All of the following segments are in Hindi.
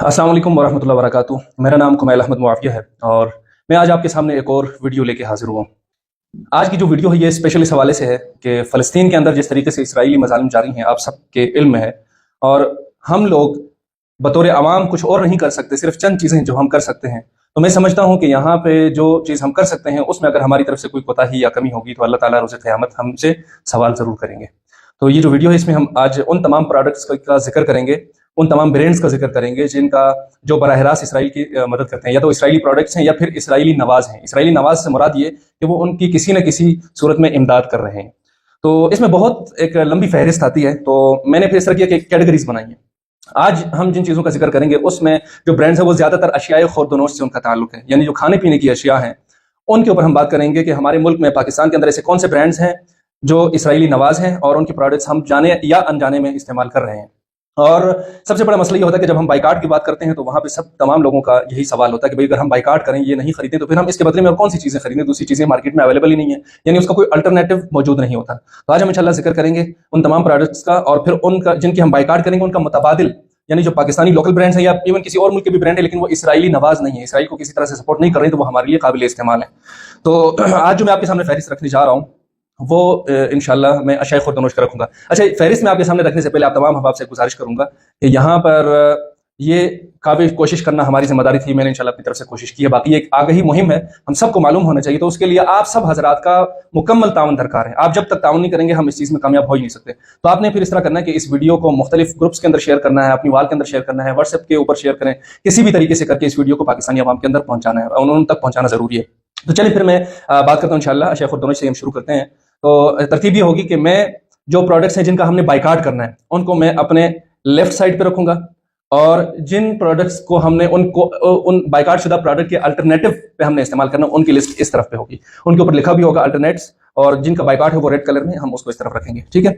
अस्सलाम वालेकुम वरहमतुल्लाहि वबरकातुहू। मेरा नाम कुमैल अहमद मुआविया है और मैं आज आपके सामने एक और वीडियो लेके हाजिर हुआ हूँ। आज की जो वीडियो है ये स्पेशल इस हवाले से है कि फ़लस्तीन के अंदर जिस तरीके से इसराइली मज़ालिम जारी हैं, आप सबके इल्म में है। और हम लोग बतौर आवाम कुछ और नहीं कर सकते, सिर्फ चंद चीज़ें जो हम कर सकते हैं। तो मैं समझता हूँ कि यहाँ पे जो चीज़ हम कर सकते हैं उसमें अगर हमारी तरफ से कोई कोताही या कमी होगी तो अल्लाह ताला रोज़ क़यामत हमसे सवाल ज़रूर करेंगे। तो ये जो वीडियो है इसमें हम आज उन तमाम प्रोडक्ट्स का जिक्र करेंगे, उन तमाम ब्रांड्स का जिक्र करेंगे जिनका जो बराह रास्त इसराइल की मदद करते हैं, या तो इसराइली प्रोडक्ट्स हैं या फिर इसराइली नवाज हैं। इसराइली नवाज से मुराद ये कि वो उनकी किसी न किसी सूरत में इमदाद कर रहे हैं। तो इसमें बहुत एक लंबी फहरिस्त आती है, तो मैंने फिर इस तरह की कैटेगरीज बनाई हैं। आज हम जिन चीज़ों का जिक्र करेंगे उसमें जो ब्रांड्स है वो ज़्यादातर अशियाए खुर्दनोश से उनका ताल्लुक है, यानी जो खाने पीने की अशिया हैं उनके ऊपर हम बात करेंगे कि हमारे मुल्क में, पाकिस्तान के अंदर ऐसे कौन से ब्रांड्स हैं जो इसराइली नवाज हैं और उनकी प्रोडक्ट्स हम जाने या अनजाने में इस्तेमाल कर रहे हैं। और सबसे बड़ा मसला ये होता है कि जब हम बाइकाट की बात करते हैं तो वहाँ पे सब तमाम लोगों का यही सवाल होता है कि भाई अगर हम बाइकाट करें, ये नहीं खरीदें, तो फिर हम इसके बदले में और कौन सी चीज़ें खरीदें? दूसरी चीज़ें मार्केट में अवेलेबल ही नहीं है, यानी उसका कोई अल्टरनेटिव मौजूद नहीं होता। तो आज हम इंशाल्लाह जिक्र करेंगे उन तमाम प्रोडक्ट्स का, और फिर उनका जिनकी हम बाइकाट करेंगे उनका मुतबादिल, यानी जो पाकिस्तानी लोकल ब्रांड्स हैं या इवन किसी और मुल्क के भी ब्रांड है लेकिन वो इसराइली नवाज नहीं है, इसराइल को किसी तरह से सपोर्ट नहीं कर रहे हैं, तो वो हमारे लिए काबिल इस्तेमाल है। तो आज जो मैं आपके सामने फहरिस्त रखने जा रहा हूँ वो इंशाल्लाह मैं अशय खुर्दनोश का रखूंगा। अच्छा, फहरिस्त में आपके सामने रखने से पहले आप तमाम अहबाब से गुजारिश करूंगा कि यहाँ पर ये काफ़ी कोशिश करना हमारी जिम्मेदारी थी, मैंने इंशाल्लाह अपनी तरफ से कोशिश की है। बाकी एक आगाही मुहिम है, हम सबको मालूम होना चाहिए, तो उसके लिए आप सब हजरात का मुकम्मल ताउन दरकार है। आप जब तक ताउन नहीं करेंगे हम इस चीज़ में कामयाब हो ही नहीं सकते। तो आपने फिर इस तरह करना है कि इस वीडियो को मुख्तलिफ ग्रुप्स के अंदर शेयर करना है, अपनी वाल के अंदर शेयर करना है, व्हाट्सएप के ऊपर शेयर करें, किसी भी तरीके से करके इस वीडियो को पाकिस्तानी अवाम के अंदर पहुंचाना है और उन तक पहुंचाना जरूरी है। तो चलिए फिर मैं बात करता हूँ इंशाल्लाह अशय खुर्दनोश से हम शुरू करते हैं। तो तरतीब ये होगी कि मैं जो प्रोडक्ट्स हैं जिनका हमने बाइकाट करना है उनको मैं अपने लेफ्ट साइड पे रखूंगा, और जिन प्रोडक्ट्स को हमने उन बाइकाट शुदा प्रोडक्ट के अल्टरनेटिव पे हमने इस्तेमाल करना, उनकी लिस्ट इस तरफ पे होगी। उनके ऊपर लिखा भी होगा अल्टरनेट्स, और जिनका बाइकाट है वो रेड कलर में, हम उसको इस तरफ रखेंगे। ठीक है,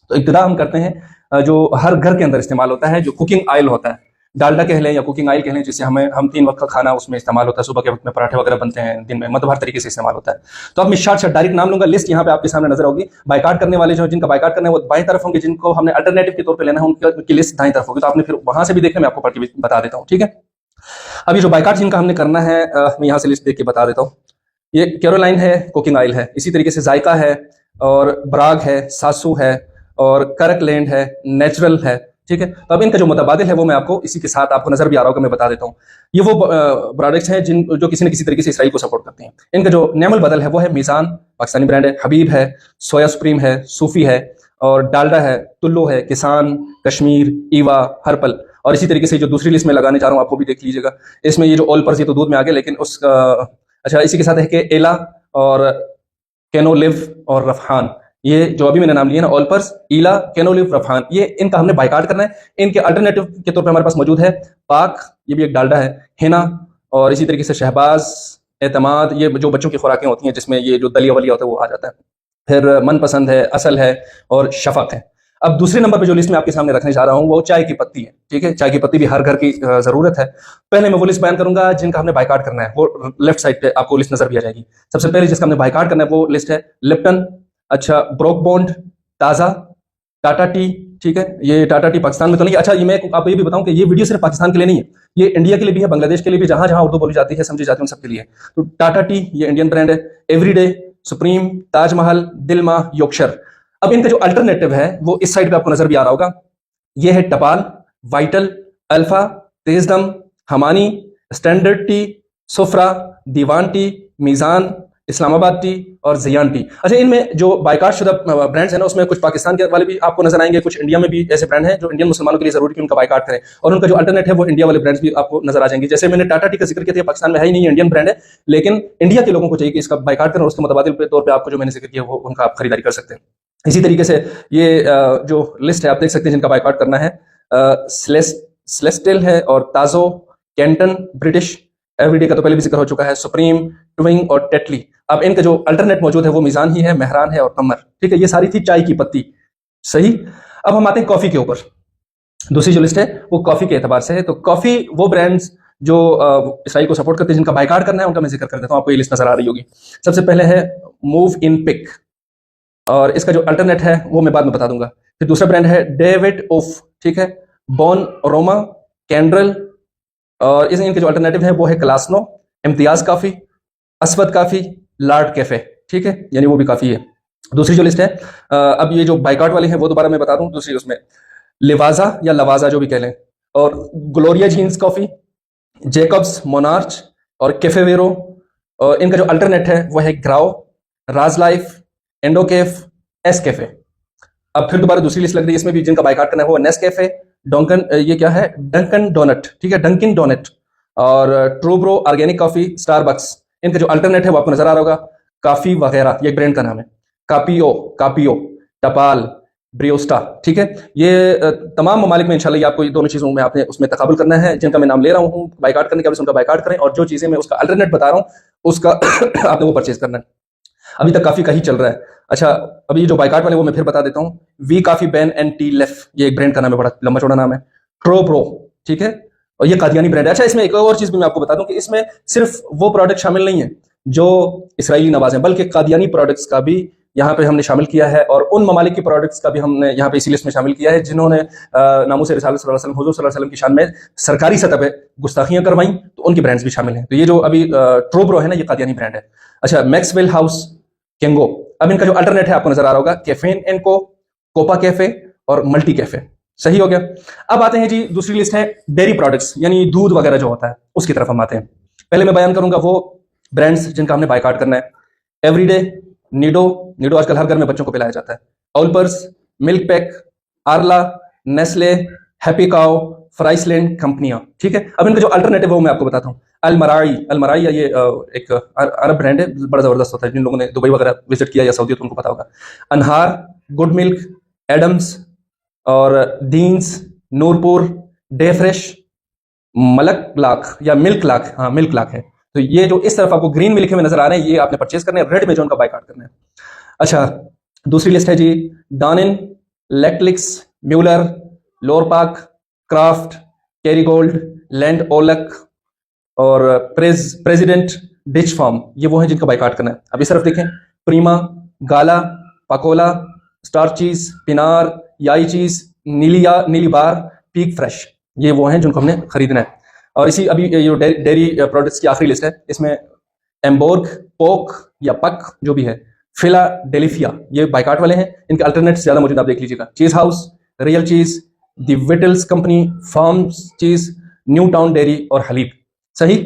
तो इब्तिदा हम करते हैं जो हर घर के अंदर इस्तेमाल होता है, जो कुकिंग ऑयल होता है, डालडा कह लें या कुकिंग ऑयल कह लें, जिससे हम 3 वक्त का खाना उसमें इस्तेमाल होता है। सुबह के वक्त में पराठे वगैरह बनते हैं, दिन में मतलब हर तरीके से इस्तेमाल होता है। तो अब मैं शार्ट डायरेक्ट नाम लूंगा, लिस्ट यहाँ पे आपके सामने नजर होगी। बाइकाट करने वाले जो जिनका बाइकाट करना है वो बाएं तरफ होंगे, जिनको हमने अल्टरनेटिव के तौर पर लेना है उनकी लिस्ट दाएं तरफ होगी। तो आपने फिर वहां से भी देखना, मैं आपको पढ़ के भी बता देता हूँ। ठीक है, अभी जो बाइकाट जिनका हमने करना है मैं यहाँ से लिस्ट देख के बता देता हूँ। ये कैरोलाइन है, कुकिंग ऑयल है, इसी तरीके से जायका है, और ब्राग है, सासू है, और करकलैंड है, नेचुरल है। ठीक है, तो अब इनका जो मुतबादिल है वो मैं आपको इसी के साथ आपको नजर भी आ रहा होगा, मैं बता देता हूँ। ये वो प्रोडक्ट्स हैं जो किसी न किसी तरीके से इसराइल को सपोर्ट करते हैं। इनका जो नेमल बदल है वो है मीज़ान, पाकिस्तानी ब्रांड है, हबीब है, सोया सुप्रीम है, सूफी है, और डालडा है, तुल्लू है, किसान, कश्मीर, ईवा, हर्पल। और इसी तरीके से जो दूसरी लिस्ट में लगाने जा रहा हूँ आपको भी देख लीजिएगा। इसमें ये जो ऑल पर्स, ये तो दूध में आ गया, लेकिन उसका अच्छा इसी के साथ है कि एला और कैनोलिव और रफहान, ये जो अभी मैंने नाम लिया ना, ऑलपर्स, ईला, कैनोलिव, रफहान, ये इनका हमने बाइकाट करना है। इनके अल्टरनेटिव के तौर पे हमारे पास मौजूद है पाक, ये भी एक डालडा है, हिना, और इसी तरीके से शहबाज, एतमाद, ये जो बच्चों की खुराकें होती हैं जिसमें ये जो दलिया वलिया होता है वो आ जाता है। फिर मनपसंद है, असल है, और शफक है। अब दूसरे नंबर पे जो लिस्ट में आपके सामने रखने जा रहा हूँ वो चाय की पत्ती है। ठीक है, चाय की पत्ती भी हर घर की जरूरत है। पहले मैं वो लिस्ट बयान करूंगा जिनका हमने बाइकाट करना है, वो लेफ्ट साइड पे आपको लिस्ट नजर भी आ जाएगी। सबसे पहले जिसका हमने बाइकाट करना है वो लिस्ट है लिप्टन, अच्छा ब्रोक बॉन्ड, ताज़ा, टाटा टी। ठीक है, ये टाटा टी पाकिस्तान में तो नहीं। अच्छा, ये मैं आपको ये भी बताऊं कि ये वीडियो सिर्फ पाकिस्तान के लिए नहीं है, ये इंडिया के लिए भी है, बांग्लादेश के लिए भी, जहां जहां उर्दू बोली जाती है, समझी जाती है, उन सबके लिए। तो टाटा टी ये इंडियन ब्रांड है, एवरीडे, सुप्रीम, ताजमहल, दिलमा, योगशर। अब इनका जो अल्टरनेटिव है वो इस साइड पे आपको नजर भी आ रहा होगा, ये है टपाल, वाइटल, अल्फा, तेजदम, हमानी, स्टैंडर्ड टी, सुफ्रा, दीवान टी, मीज़ान, इस्लामाबाद टी, और जियान टी। अच्छा, इनमें जो बाइकाट शुदा ब्रांड्स हैं ना, उसमें कुछ पाकिस्तान के वाले भी आपको नजर आएंगे, कुछ इंडिया में भी ऐसे ब्रांड हैं जो इंडियन मुसलमानों के लिए जरूरी है कि उनका बाइकाट करें, और उनका जो अल्टरनेट है वो इंडिया वाले ब्रांड्स भी आपको नजर आ जाएंगे। जैसे मैंने टाटा टी का जिक्र किया था, पाकिस्तान में है ही नहीं, इंडियन ब्रांड है, लेकिन इंडिया के लोगों को चाहिए कि इसका बाइकाट करें, और उसके मुतबादिल तौर पर आपको जो मैंने जिक्र किया वो उनका आप खरीदारी कर सकते हैं। इसी तरीके से ये जो लिस्ट है आप देख सकते हैं जिनका बाइकाट करना है, स्लेस्टेल है, और ताजो, कैंटन, ब्रिटिश, एवरीडे का तो पहले भी जिक्र हो चुका है, सुप्रीम, ट्विंग, और टेटली। अब इनका जो अल्टरनेट मौजूद है वो मीज़ान ही है, मेहरान है, और कमर। ठीक है, ये सारी थी चाय की पत्ती। सही, अब हम आते हैं कॉफी के ऊपर। दूसरी जो लिस्ट है वो कॉफी के एतबार से है। तो कॉफी वो ब्रांड्स जो इसराइल को सपोर्ट करते हैं, जिनका बाइकाट करना है, उनका मैं जिक्र कर देता हूँ, आपको ये लिस्ट नजर आ रही होगी। सबसे पहले है मूव इन पिक, और इसका जो अल्टरनेट है वो मैं बाद में बता दूंगा। फिर दूसरा ब्रांड है डेविड ऑफ, ठीक है, बॉन रोमा, कैंड्रल, और इनके जो अल्टरनेटिव है वो है क्लासनो, इम्तियाज काफ़ी, असवद काफ़ी, लार्ड कैफ़े, ठीक है, यानी वो भी काफ़ी है। दूसरी जो लिस्ट है, अब ये जो बाइकाट वाली है वो दोबारा मैं बता दूं। दूसरी उसमें लिवाजा या लवाजा जो भी कह लें, और Gloria Jean's coffee, Jacobs, Monarch और कैफेवेरो। और इनका जो अल्टरनेट है वो है ग्राओ, राज लाइफ, एंडोकेफ, एस कैफे। अब फिर दोबारा दूसरी लिस्ट लग रही है, इसमें भी जिनका बाइकाट करना है वो नेस कैफे, डोंकन, ये क्या है, डंकन डोनट, ठीक है, डंकिन डोनट, और ट्रूब्रो ऑर्गेनिक कॉफी, स्टारबक्स। इनका जो अल्टरनेट है वो आपको नजर आ रहा होगा, काफी वगैरह, ये ब्रांड का नाम है, कापियो, कापियो, टपाल, ब्रियोस्टा, ठीक है। ये तमाम ममालिक में इंशाल्लाह ये आपको ये दोनों चीज़ों में आपने उसमें तकाबुल करना है, जिनका मैं नाम ले रहा हूँ बाइकाट करने के बाद उनका बाइकाट करें, और जो चीज़ें मैं उसका अल्टरनेट बता रहा हूँ उसका आपने वो परचेज करना है। अभी तक काफ़ी का ही चल रहा है। अच्छा, अभी जो बाइकाट वाले वो मैं फिर बता देता हूँ, वी काफ़ी बैन एंड टी लेफ, ये एक ब्रांड का नाम है, बड़ा लंबा चौड़ा नाम है, ट्रोप्रो, ठीक है, और ये कादियानी ब्रांड है। अच्छा, इसमें एक और चीज़ भी मैं आपको बता दूं कि इसमें सिर्फ वो प्रोडक्ट शामिल नहीं है जो इसराइली नवाज हैं, बल्कि कादियानी प्रोडक्ट्स का भी यहाँ पे हमने शामिल किया है, और उन ममालिक की प्रोडक्ट्स का भी हमने यहाँ पे इसी लिस्ट में शामिल किया है जिन्होंने नामूस रिसालत सल्लल्लाहु अलैहि वसल्लम, हुजूर सल्लल्लाहु अलैहि वसल्लम की शान में सरकारी सतह पे गुस्ताखियां करवाई, तो उनकी ब्रांड्स भी शामिल हैं। तो ये जो अभी ट्रोब्रो है ना, ये कादियानी ब्रांड है। अच्छा, मैक्सवेल हाउस, केंगो। अब इनका जो अल्टरनेट है आपको नजर आ रहा होगा, कैफेन एंड को, कोपा कैफे और मल्टी कैफे। सही हो गया। अब आते हैं जी, दूसरी लिस्ट है डेयरी प्रोडक्ट्स, यानी दूध वगैरह जो होता है उसकी तरफ हम आते हैं। पहले मैं बयान करूंगा वो ब्रांड्स जिनका हमने बायकाट करना है। एवरीडे, नीडो, नीडो आजकल हर घर में बच्चों को पिलाया जाता है, Olpers, Milkpak, Arla, Nestle, happy cow, Friesland कंपनियां, ठीक है। अब इनका जो अल्टरनेटिव है वो मैं आपको बताता हूँ। अलमराई, अलमराई या ये एक अरब ब्रांड है, बड़ा जबरदस्त होता है, जिन लोगों ने दुबई वगैरह विजिट किया या सऊदी तो उनको पता होगा। अनहार, गुड मिल्क, एडम्स और डीन्स, नूरपुर, डे फ्रेश, मलक लाख या मिल्क लाख, हाँ मिल्क लाख है। तो ये जो इस तरफ आपको ग्रीन में लिखे हुए नजर आ रहे हैं ये आपने परचेज करने हैं, रेड में जो उनका बाइकाट करना है। अच्छा, दूसरी लिस्ट है जी, डानिन, लेक्ट्लिक्स, म्यूलर, लोरपाक, क्राफ्ट, कैरीगोल्ड, लैंड ओलक और प्रेसिडेंट, डिच फार्म। ये वो हैं जिनका बाइकाट करना है। अब इस तरफ देखें, प्रीमा, गाला, पाकोला, स्टार चीज, पिनार, याई चीज, नीलिया, नीली बार, पीक फ्रेश, ये वो हैं जिनको हमने खरीदना है। और इसी अभी ये जो डेयरी प्रोडक्ट्स की आखिरी लिस्ट है, इसमें एम्बोर्ग, पोक या पक जो भी है, फिला डेलिफिया, ये बाइकाट वाले हैं। इनके अल्टरनेट ज्यादा मौजूद, आप देख लीजिएगा, चीज हाउस, रियल चीज, द विटल्स कंपनी, फार्म्स चीज, न्यू टाउन डेयरी और हलीब। सही।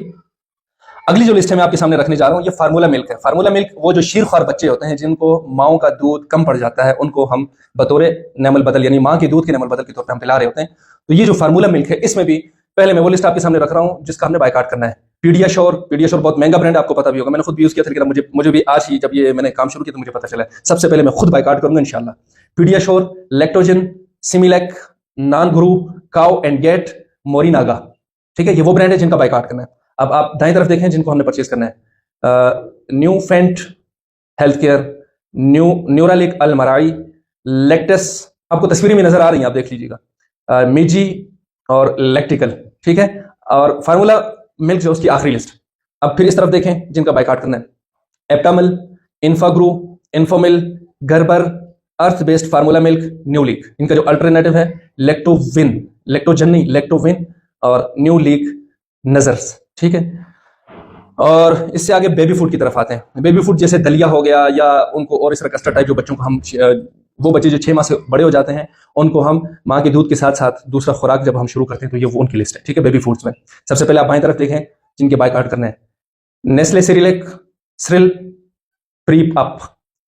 अगली जो लिस्ट है मैं आपके सामने रखने जा रहा हूँ, ये फार्मूला मिल्क है। फार्मूला मिल्क वो जो शीरख्वार बच्चे होते हैं जिनको माओ का दूध कम पड़ जाता है, उनको हम बतौर नेमल बदल यानी माँ के दूध के नेमल बदल के तौर पर हम पिला रहे होते हैं। तो ये जो फार्मूला मिल्क है, इसमें भी पहले मैं वो लिस्ट आपके सामने रख रहा हूँ जिसका हमने बाइकाट करना है। पीडियाश्योर, पीडियाश्योर बहुत महंगा ब्रांड, आपको पता भी होगा, मैंने खुद भी यूज किया था, लेकिन मुझे भी आज ही जब ये मैंने काम शुरू किया तो मुझे पता चला सबसे पहले मैं खुद बाइकाट करूंगा इंशाल्लाह। PediaSure, lactogen, Similac, naan Guru, cow and gate, मोरिनागा, ठीक है, ये वो ब्रांड है जिनका बाइकाट करना है। अब आप दाएं तरफ देखें जिनको हमने परचेज करना है, न्यू फेंट हेल्थ केयर, न्यूरालिक, अलमराई, लेक्टस, आपको तस्वीरें में नजर आ रही हैं, आप देख लीजिएगा, मिजी और इलेक्ट्रिकल, ठीक है। और फार्मूला मिल्क जो उसकी आखिरी लिस्ट। अब फिर इस तरफ देखें जिनका बाइकाट करना है, Aptamil, Infagrow, Infomil, Gerber, Earth's Best formula milk, न्यू लीक। इनका जो अल्टरनेटिव है लेक्टोविन, लेक्टोजन नहीं, लेक्टोविन और न्यू लीक नजर्स, ठीक है। और इससे आगे बेबी फूड की तरफ आते हैं। बेबी फूड जैसे दलिया हो गया, या उनको और इस तरह कस्टर्ड टाइप, जो बच्चों को हम, वो बच्चे जो 6 माह से बड़े हो जाते हैं उनको हम माँ के दूध के साथ साथ दूसरा खुराक जब हम शुरू करते हैं, तो ये वो उनकी लिस्ट है, ठीक है, बेबी फूड्स में। सबसे पहले आप बाएं तरफ देखें जिनके बाइकाट करना है, नेस्ले सिरिलेक, श्रिल, प्रीप अप,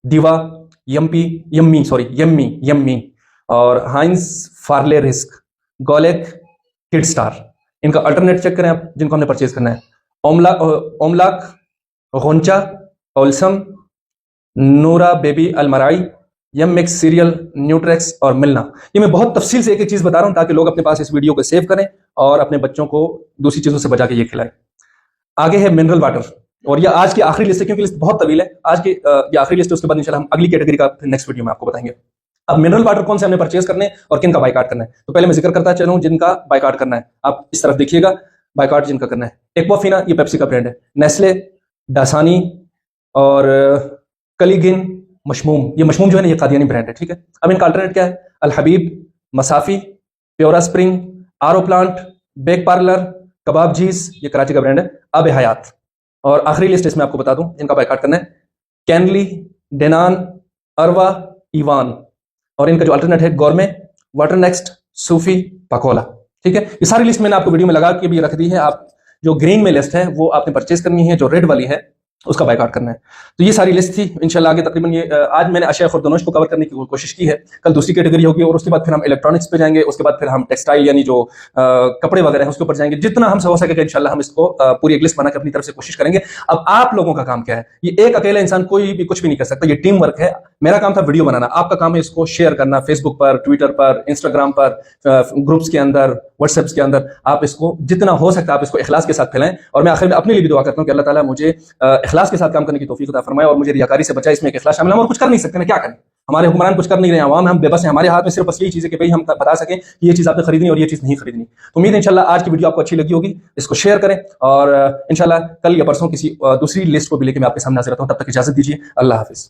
दिवा, यम्मी और हाइंस फार्ले रिस्क, गोलेक, किड स्टार। इनका अल्टरनेट चेक करें आप जिनको हमने परचेज करना है, ओमलाक, गोंचा, ओल्सम, नूरा बेबी अलमराई, यम मिक्स सीरियल, न्यूट्रेक्स और मिलना। ये मैं बहुत तफसील से एक एक चीज बता रहा हूं ताकि लोग अपने पास इस वीडियो को सेव करें और अपने बच्चों को दूसरी चीजों से बचा के ये खिलाएं। आगे है मिनरल वाटर, और ये आज की आखिरी लिस्ट है क्योंकि लिस्ट बहुत तवील है। आज की ये आखिरी लिस्ट है, उसके बाद इंशाल्लाह हम अगली कैटेगरी का नेक्स्ट वीडियो में आपको बताएंगे। अब मिनरल वाटर कौन से हमने परचेज करने और किन का बाइकाट करना है, तो पहले मैं जिक्र करता चलूं जिनका बाइकाट करना है। आप इस तरफ देखिएगा, बाइकाट जिनका करना है, एक्वाफिना, ये पेप्सी का ब्रांड है, नेस्ले, डासानी और कलीगिन, मशमूम, ये मशमूम जो है ना ये कादियानी ब्रांड है, ठीक है। अब इनका अल्टरनेट क्या है, अल हबीब, मसाफी, प्योरा स्प्रिंग, आरो प्लांट, बेक पार्लर, कबाबजीज, ये कराची का ब्रांड है, अब हयात। और आखिरी लिस्ट इसमें आपको बता दूं इनका बायकॉट करना है, कैनली, डेनान, अरवा, ईवान, और इनका जो अल्टरनेट है गौरमे, वाटर नेक्स्ट, सूफी, पकोला। ठीक है, ये सारी लिस्ट मैंने आपको वीडियो में लगा के भी रख दी है। आप जो ग्रीन में लिस्ट है वो आपने परचेज करनी है, जो रेड वाली है उसका बायकॉट करना है। तो ये सारी लिस्ट थी। इंशाल्लाह आगे तकरीबन ये आज मैंने अशिया खुर्दनोश को कवर करने की कोशिश की है, कल दूसरी कैटेगरी होगी, और उसके बाद फिर हम इलेक्ट्रॉनिक्स पे जाएंगे, उसके बाद फिर हम टेक्सटाइल यानी जो कपड़े वगैरह हैं उसके ऊपर जाएंगे। जितना हमसे हो सकेगा इंशाल्लाह हम इसको पूरी एक लिस्ट बना के अपनी तरफ से कोशिश करेंगे। अब आप लोगों का काम क्या है? ये एक अकेला इंसान कोई भी कुछ भी नहीं कर सकता, ये टीम वर्क है। मेरा काम था वीडियो बनाना, आपका काम है इसको शेयर करना फेसबुक पर, ट्विटर पर, इंस्टाग्राम पर, ग्रुप्स के अंदर, व्हाट्सएप के अंदर। आप इसको जितना हो सकता है आप इसको इखलास के साथ फैलाएं। और मैं आखिर में अपने लिए भी दुआ करता हूं कि अल्लाह ताला मुझे इखलास के साथ काम करने की तौफीक अता फरमाए और मुझे रियाकारी से बचाए। इसमें एक इखलास शामिल है। हम और कुछ कर नहीं सकते ना, क्या करें? हमारे हुक्मरान कुछ कर नहीं रहे, आवाम हम बेबस हैं। हमारे हाथ में सिर्फ बस यही चीज़ है कि भाई हम बता सकें कि ये चीज़ आपने खरीदनी और ये चीज़ नहीं खरीदनी। तो उम्मीद है इंशाल्लाह आज की वीडियो आपको अच्छी लगी होगी, इसको शेयर करें और इंशाल्लाह कल या परसों किसी दूसरी लिस्ट को भी लेकर मैं आपके सामने हाजिर रहता हूं। तब तक इजाजत दीजिए, अल्लाह हाफिज।